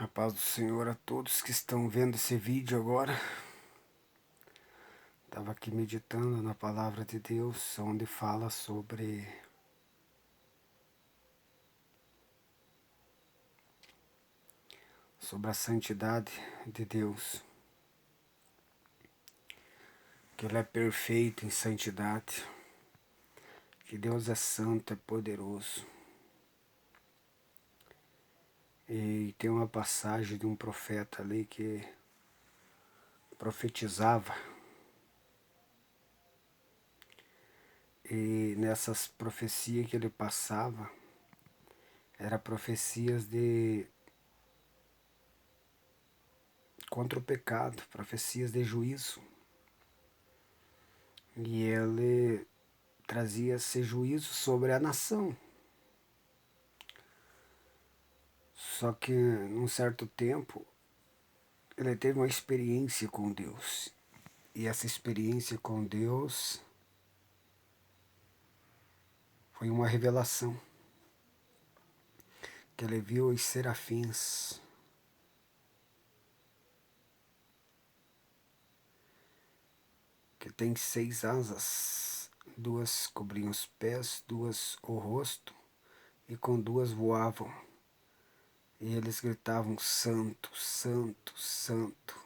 A paz do Senhor a todos que estão vendo esse vídeo agora. Estava aqui meditando na palavra de Deus, onde fala sobre a santidade de Deus. Que Ele é perfeito em santidade. Que Deus é santo, é poderoso. E tem uma passagem de um profeta ali que profetizava. E nessas profecias que ele passava, eram profecias contra o pecado, profecias de juízo. E ele trazia esse juízo sobre a nação. Só que, num certo tempo, ele teve uma experiência com Deus. E essa experiência com Deus foi uma revelação. Que ele viu os serafins. Que tem 6 asas. 2 cobriam os pés, 2 o rosto, e com 2 voavam. E eles gritavam: Santo, Santo, Santo.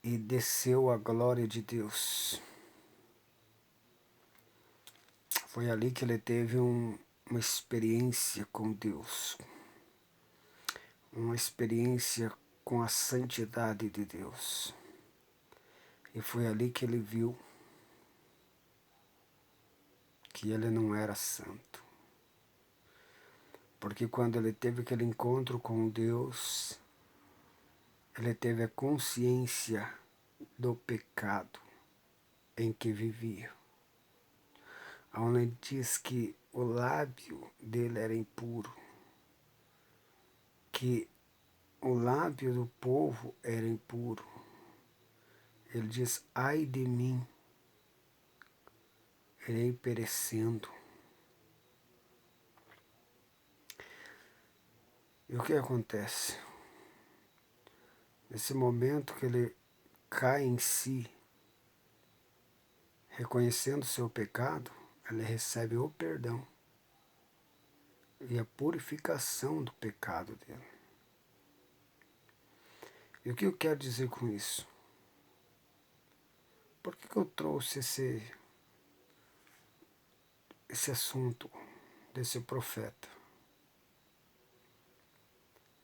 E desceu a glória de Deus. Foi ali que ele teve uma experiência com Deus. Uma experiência com a santidade de Deus. E foi ali que ele viu que ele não era santo. Porque quando ele teve aquele encontro com Deus, ele teve a consciência do pecado em que vivia. Onde diz que o lábio dele era impuro, que o lábio do povo era impuro. Ele diz: ai de mim, irei perecendo. E o que acontece? Nesse momento que ele cai em si, reconhecendo seu pecado, ele recebe o perdão e a purificação do pecado dele. E o que eu quero dizer com isso? Por que eu trouxe esse assunto desse profeta?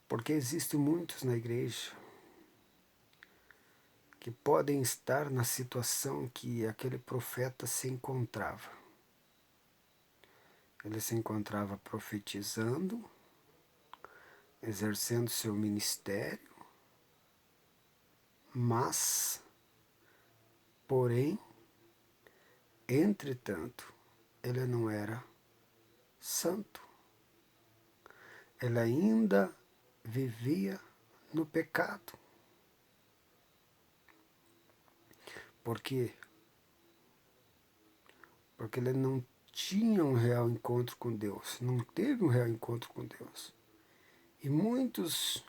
Porque existem muitos na igreja que podem estar na situação que aquele profeta se encontrava. Ele se encontrava profetizando, exercendo seu ministério, mas, porém, entretanto, ele não era santo. Ele ainda vivia no pecado. Por quê? Porque ele não tinha um real encontro com Deus, não teve um real encontro com Deus. E muitos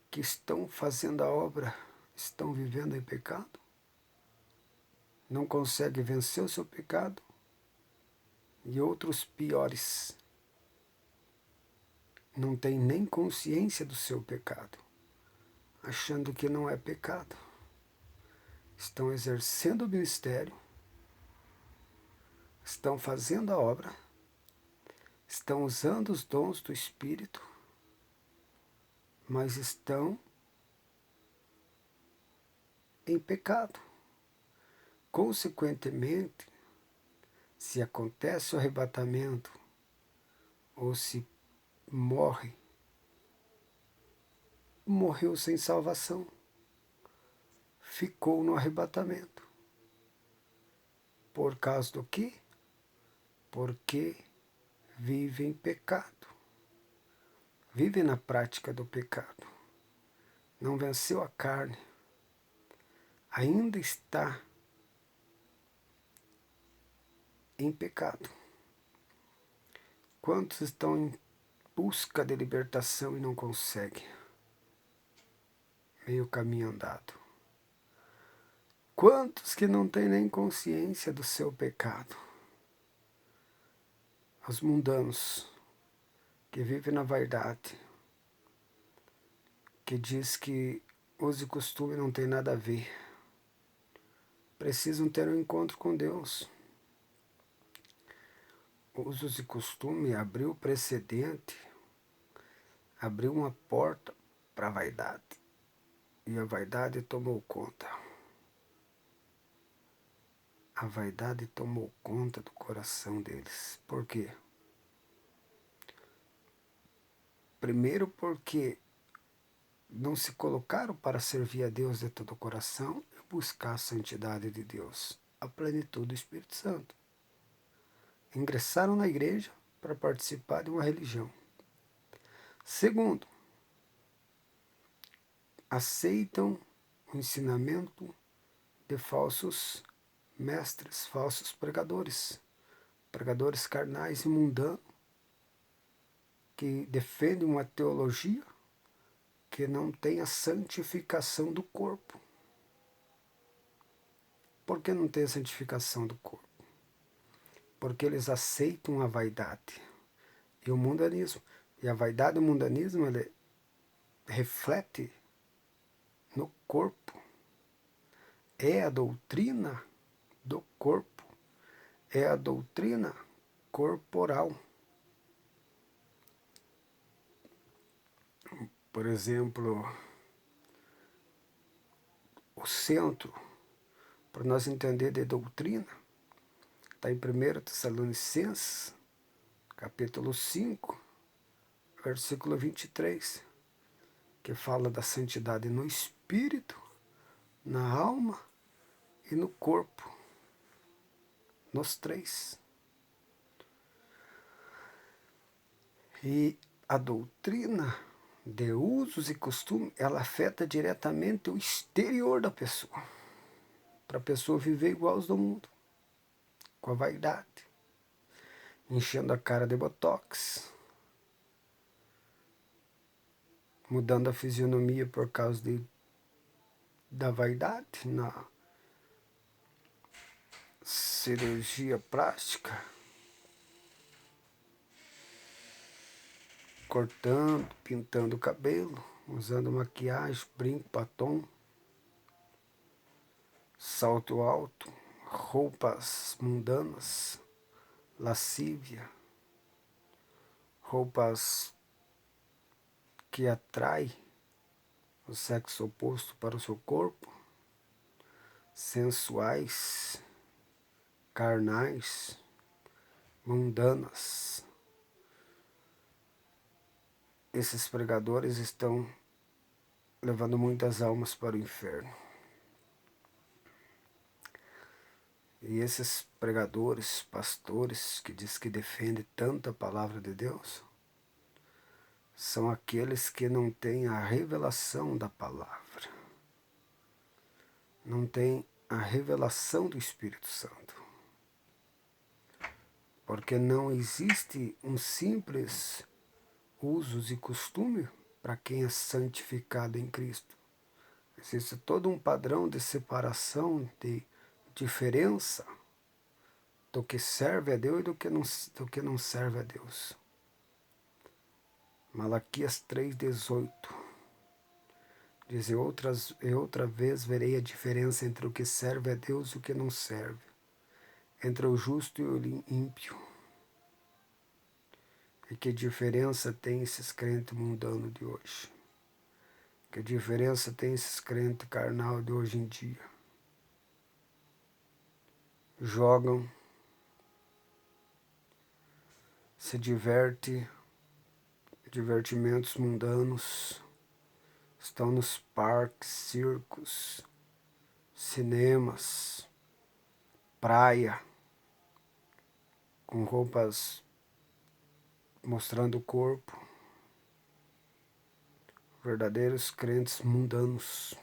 que estão fazendo a obra estão vivendo em pecado, não conseguem vencer o seu pecado, e outros piores não têm nem consciência do seu pecado, achando que não é pecado. Estão exercendo o ministério, estão fazendo a obra, estão usando os dons do Espírito, mas estão em pecado. Consequentemente, se acontece o arrebatamento ou se morreu sem salvação, ficou no arrebatamento. Por causa do quê? Porque vive em pecado, vive na prática do pecado, não venceu a carne, ainda está em pecado. Quantos estão em busca de libertação e não consegue. Meio caminho andado. Quantos que não têm nem consciência do seu pecado? Os mundanos que vivem na vaidade, que diz que uso e costume não tem nada a ver. Precisam ter um encontro com Deus. Usos e costume abriu precedente, abriu uma porta para a vaidade. E a vaidade tomou conta. A vaidade tomou conta do coração deles. Por quê? Primeiro porque não se colocaram para servir a Deus de todo o coração e buscar a santidade de Deus, a plenitude do Espírito Santo. Ingressaram na igreja para participar de uma religião. Segundo, aceitam o ensinamento de falsos mestres, falsos pregadores, pregadores carnais e mundanos, que defendem uma teologia que não tem a santificação do corpo. Por que não tem a santificação do corpo? Porque eles aceitam a vaidade e o mundanismo. E a vaidade e o mundanismo, ele reflete no corpo. É a doutrina do corpo. É a doutrina corporal. Por exemplo, o centro, para nós entender de doutrina, está em 1 Tessalonicenses, capítulo 5, versículo 23, que fala da santidade no espírito, na alma e no corpo, nos três. E a doutrina de usos e costumes, ela afeta diretamente o exterior da pessoa, para a pessoa viver igual aos do mundo, com a vaidade, enchendo a cara de botox, mudando a fisionomia por causa da vaidade na cirurgia plástica, cortando, pintando o cabelo, usando maquiagem, brinco, batom, salto alto, roupas mundanas, lascívia, roupas que atraem o sexo oposto para o seu corpo, sensuais, carnais, mundanas. Esses pregadores estão levando muitas almas para o inferno. E esses pregadores, pastores, que diz que defendem tanto a palavra de Deus, são aqueles que não têm a revelação da palavra. Não têm a revelação do Espírito Santo. Porque não existe um simples usos e costume para quem é santificado em Cristo. Existe todo um padrão de separação, de diferença do que serve a Deus e do que não serve a Deus. Malaquias 3,18 diz: outra vez verei a diferença entre o que serve a Deus e o que não serve, entre o justo e o ímpio. E que diferença tem esses crentes mundanos de hoje? Que diferença tem esses crentes carnal de hoje em dia? Jogam, se diverte, divertimentos mundanos, estão nos parques, circos, cinemas, praia, com roupas mostrando o corpo, verdadeiros crentes mundanos,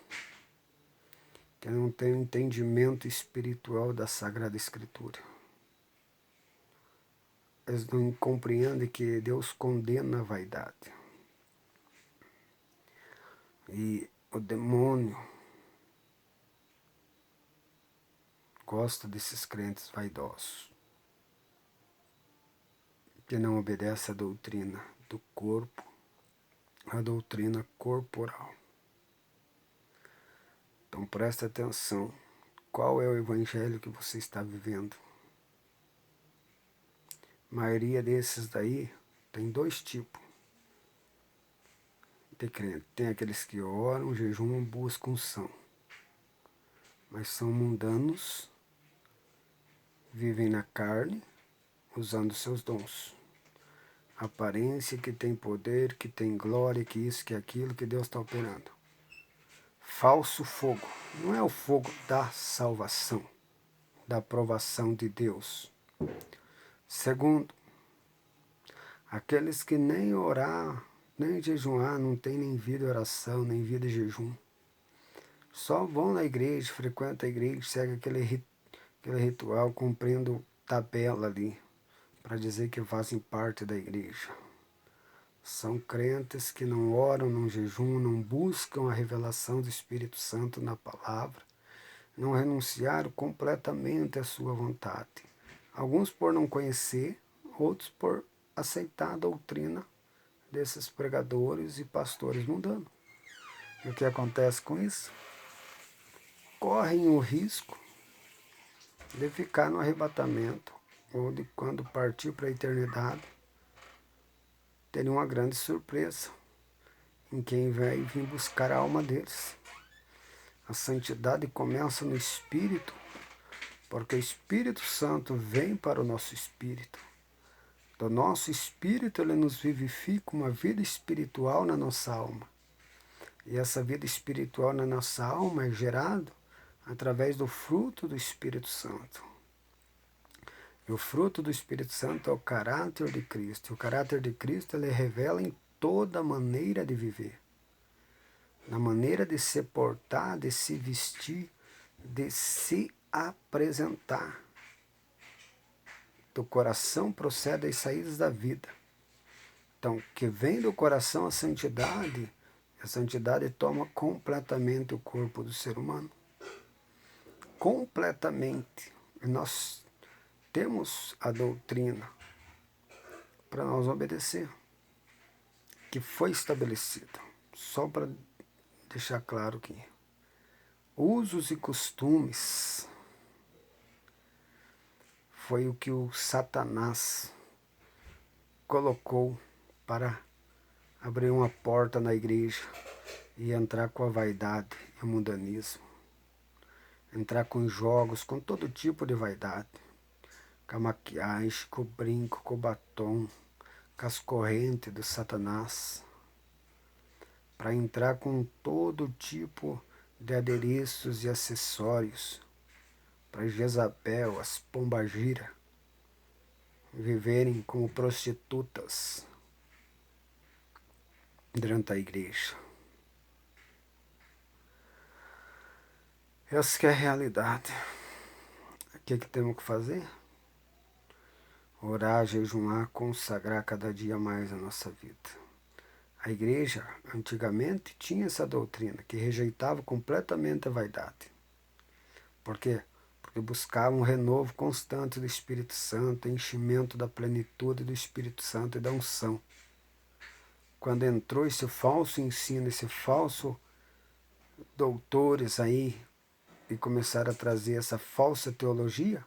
que não têm um entendimento espiritual da Sagrada Escritura. eles não compreendem que Deus condena a vaidade. E o demônio gosta desses crentes vaidosos, que não obedecem à doutrina do corpo, à doutrina corporal. Então presta atenção, qual é o evangelho que você está vivendo? A maioria desses daí tem dois tipos de crente. Tem aqueles que oram, jejuam, buscam unção, mas são mundanos, vivem na carne, usando seus dons. Aparência que tem poder, que tem glória, que isso, que aquilo, que Deus está operando. Falso fogo. Não é o fogo da salvação, da aprovação de Deus. Segundo, aqueles que nem orar, nem jejuar, não tem nem vida de oração, nem vida de jejum. Só vão na igreja, frequentam a igreja, seguem aquele ritual, cumprindo tabela ali, para dizer que fazem parte da igreja. São crentes que não oram, não jejuam, não buscam a revelação do Espírito Santo na palavra, não renunciaram completamente à sua vontade. Alguns por não conhecer, outros por aceitar a doutrina desses pregadores e pastores mundanos. E o que acontece com isso? Correm o risco de ficar no arrebatamento, ou de quando partir para a eternidade, terem uma grande surpresa em quem vai vir buscar a alma deles. A santidade começa no Espírito, porque o Espírito Santo vem para o nosso Espírito. Do nosso Espírito ele nos vivifica uma vida espiritual na nossa alma. E essa vida espiritual na nossa alma é gerada através do fruto do Espírito Santo. E o fruto do Espírito Santo é o caráter de Cristo. E o caráter de Cristo ele revela em toda maneira de viver. Na maneira de se portar, de se vestir, de se apresentar. Do coração procede as saídas da vida. Então, que vem do coração a santidade toma completamente o corpo do ser humano. Completamente. E nós temos a doutrina para nós obedecer, que foi estabelecida. Só para deixar claro aqui. Usos e costumes foi o que o Satanás colocou para abrir uma porta na igreja e entrar com a vaidade e o mundanismo. Entrar com jogos, com todo tipo de vaidade. Com a maquiagem, com o brinco, com o batom, com as correntes do Satanás. Para entrar com todo tipo de adereços e acessórios. Para Jezabel, as pombagira, viverem como prostitutas durante a igreja. Essa que é a realidade. O que temos que fazer? Orar, jejuar, consagrar cada dia mais a nossa vida. A igreja, antigamente, tinha essa doutrina, que rejeitava completamente a vaidade. Por quê? Porque buscava um renovo constante do Espírito Santo, enchimento da plenitude do Espírito Santo e da unção. Quando entrou esse falso ensino, esse falso doutores aí, e começaram a trazer essa falsa teologia,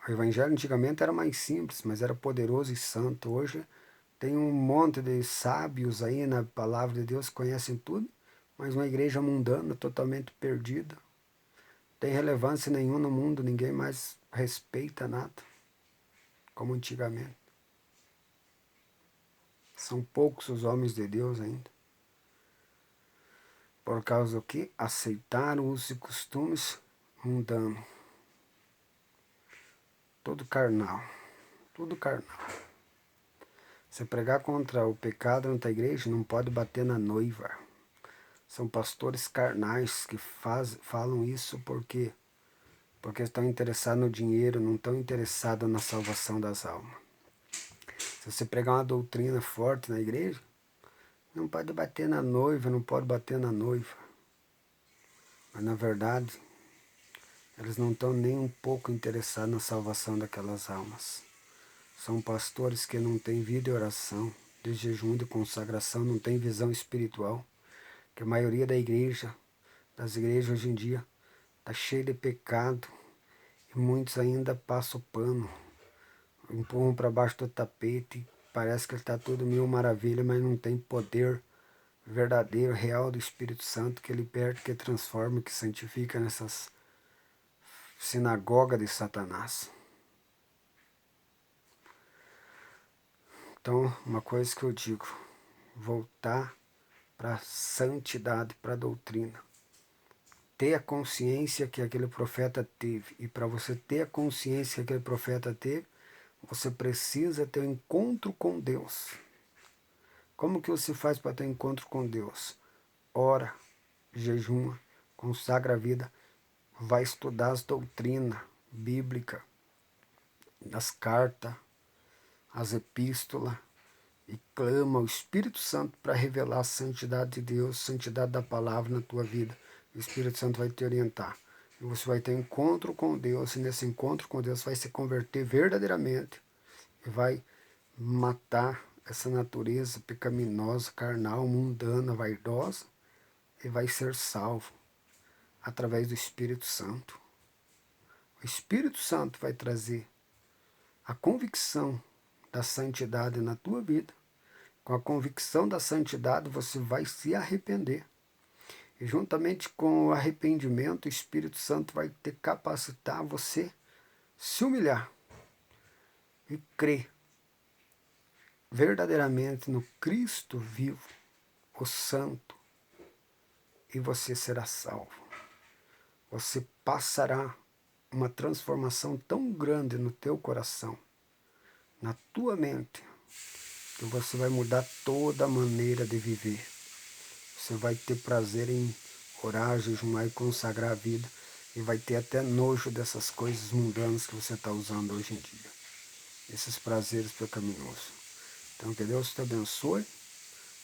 o evangelho antigamente era mais simples, mas era poderoso e santo. Hoje tem um monte de sábios aí na palavra de Deus que conhecem tudo, mas uma igreja mundana, totalmente perdida. Não tem relevância nenhuma no mundo, ninguém mais respeita nada, como antigamente. São poucos os homens de Deus ainda. Por causa do que? Aceitaram os costumes mundanos. Tudo carnal. Tudo carnal. Se pregar contra o pecado dentro da igreja, não pode bater na noiva. São pastores carnais que falam isso porque porque estão interessados no dinheiro, não estão interessados na salvação das almas. Se você pregar uma doutrina forte na igreja, não pode bater na noiva, não pode bater na noiva. Mas na verdade, eles não estão nem um pouco interessados na salvação daquelas almas. São pastores que não têm vida e oração, de jejum e de consagração, não têm visão espiritual. Que a maioria das igrejas hoje em dia, está cheia de pecado. E muitos ainda passam o pano, empurram para baixo do tapete. Parece que está tudo mil maravilha, mas não tem poder verdadeiro, real do Espírito Santo que liberta, que transforma, que santifica nessas sinagogas de Satanás. Então, uma coisa que eu digo, voltar para a santidade, para a doutrina. Ter a consciência que aquele profeta teve. E para você ter a consciência que aquele profeta teve, você precisa ter um encontro com Deus. Como que você faz para ter um encontro com Deus? Ora, jejuma, consagra a vida, vai estudar as doutrinas bíblicas, as cartas, as epístolas, e clama o Espírito Santo para revelar a santidade de Deus, a santidade da palavra na tua vida. O Espírito Santo vai te orientar. E você vai ter encontro com Deus, e nesse encontro com Deus vai se converter verdadeiramente. E vai matar essa natureza pecaminosa, carnal, mundana, vaidosa, e vai ser salvo através do Espírito Santo. O Espírito Santo vai trazer a convicção da santidade na tua vida. Com a convicção da santidade, você vai se arrepender. E juntamente com o arrependimento, o Espírito Santo vai te capacitar você se humilhar e crer verdadeiramente no Cristo vivo, o Santo, e você será salvo. Você passará uma transformação tão grande no teu coração, na tua mente, que você vai mudar toda a maneira de viver. Você vai ter prazer em orar, jejumar e consagrar a vida, e vai ter até nojo dessas coisas mundanas que você está usando hoje em dia, esses prazeres pecaminosos. Então que Deus te abençoe,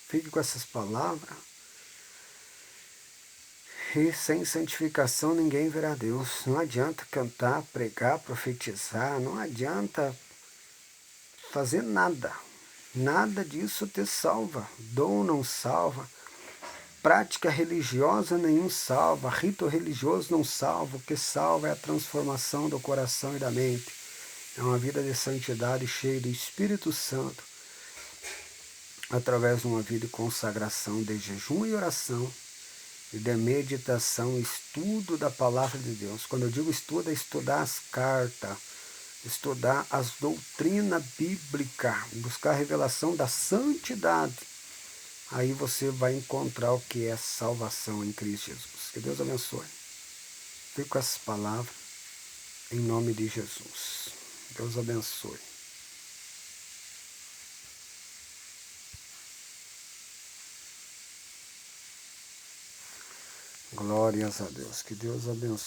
fique com essas palavras, e sem santificação ninguém verá Deus. Não adianta cantar, pregar, profetizar, não adianta fazer nada. Nada disso te salva. Dom não salva. Prática religiosa nenhum salva. Rito religioso não salva. O que salva é a transformação do coração e da mente. É uma vida de santidade cheia do Espírito Santo, através de uma vida de consagração, de jejum e oração, e de meditação, estudo da palavra de Deus. Quando eu digo estudo, é estudar as cartas, estudar as doutrinas bíblicas, buscar a revelação da santidade. Aí você vai encontrar o que é salvação em Cristo Jesus. Que Deus abençoe. Fique com essas palavras, em nome de Jesus. Deus abençoe. Glórias a Deus. Que Deus abençoe.